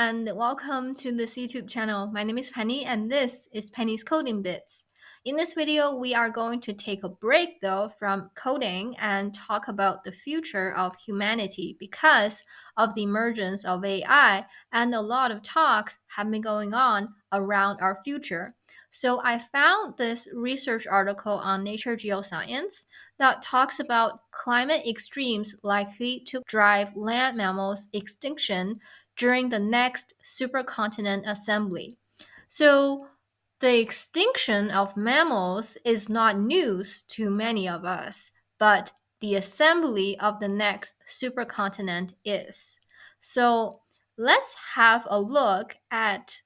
and welcome to this YouTube channel. My name is Penny and this is Penny's Coding Bits. In this video, we are going to take a break though from coding and talk about the future of humanity because of the emergence of AI and a lot of talks have been going on around our future. So I found this research article on Nature Geoscience that talks about climate extremes likely to drive land mammals extinction during the next supercontinent assembly. So, the extinction of mammals is not news to many of us, but the assembly of the next supercontinent is. So, let's have a look at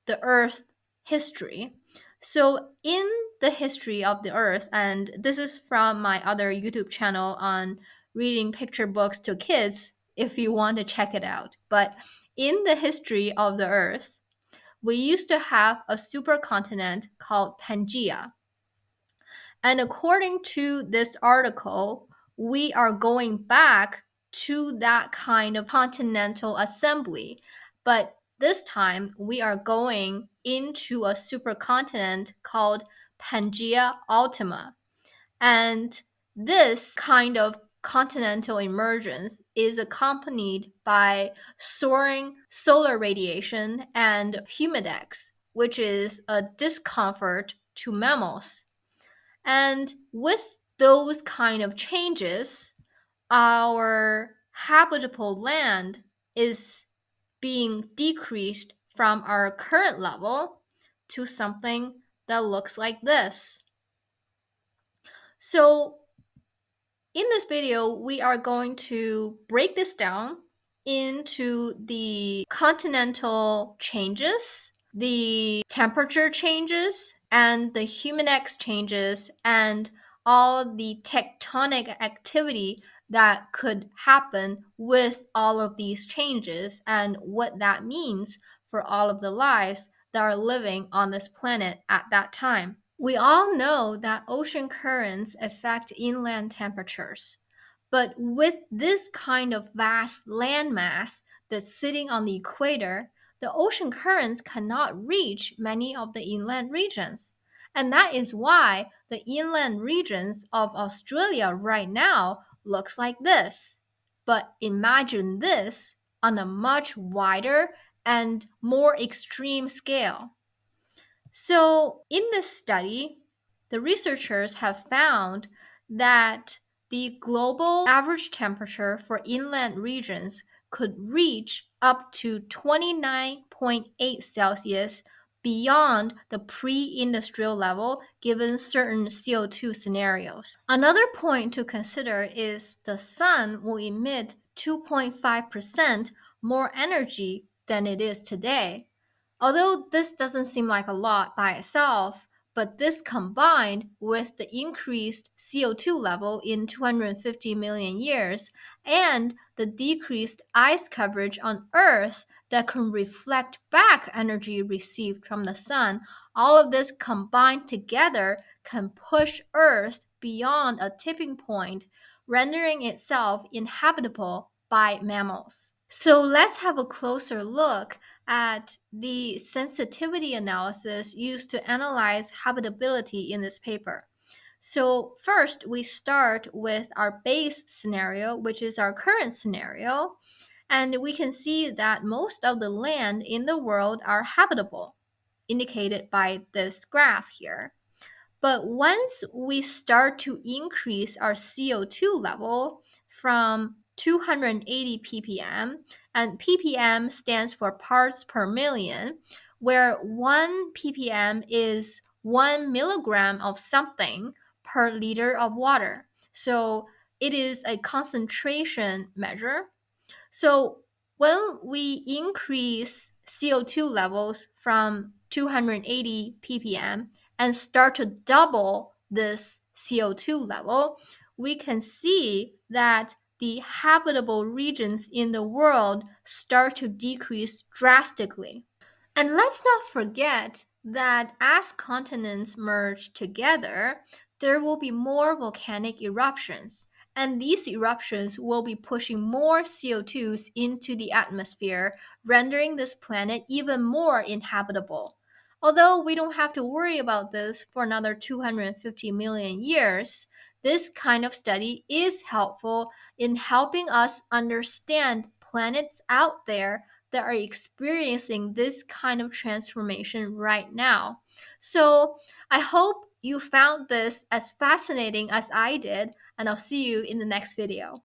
the Earth history. So, in the history of the Earth, and this is from my other YouTube channel on reading picture books to kids if you want to check it out. But in the history of the Earth, we used to have a supercontinent called Pangaea. And according to this article, we are going back to that kind of continental assembly. But this time, we are going into a supercontinent called Pangaea Ultima. And this kind of continental emergence is accompanied by soaring solar radiation and humidex, which is a discomfort to mammals. And with those kind of changes, our habitable land is being decreased from our current level to something that looks like this. So in this video, we are going to break this down into the continental changes, the temperature changes, and the humidex changes, and all the tectonic activity that could happen with all of these changes and what that means for all of the lives that are living on this planet at that time. We all know that ocean currents affect inland temperatures, but with this kind of vast landmass that's sitting on the equator, the ocean currents cannot reach many of the inland regions. And that is why the inland regions of Australia right now looks like this. But imagine this on a much wider and more extreme scale. So, in this study, the researchers have found that the global average temperature for inland regions could reach up to 29.8 Celsius beyond the pre-industrial level given certain CO2 scenarios. Another point to consider is the sun will emit 2.5% more energy than it is today. Although this doesn't seem like a lot by itself, but this combined with the increased CO2 level in 250 million years and the decreased ice coverage on Earth that can reflect back energy received from the sun, all of this combined together can push Earth beyond a tipping point, rendering itself inhabitable by mammals. So let's have a closer look at the sensitivity analysis used to analyze habitability in this paper. So first, we start with our base scenario, which is our current scenario, and we can see that most of the land in the world are habitable, indicated by this graph here. But once we start to increase our CO2 level from 280 ppm, and ppm stands for parts per million, where 1 ppm is 1 milligram of something per liter of water. So it is a concentration measure. So when we increase CO2 levels from 280 ppm and start to double this CO2 level, we can see that the habitable regions in the world start to decrease drastically. And let's not forget that as continents merge together, there will be more volcanic eruptions. And these eruptions will be pushing more CO2s into the atmosphere, rendering this planet even more inhabitable. Although we don't have to worry about this for another 250 million years, this kind of study is helpful in helping us understand planets out there that are experiencing this kind of transformation right now. So I hope you found this as fascinating as I did, and I'll see you in the next video.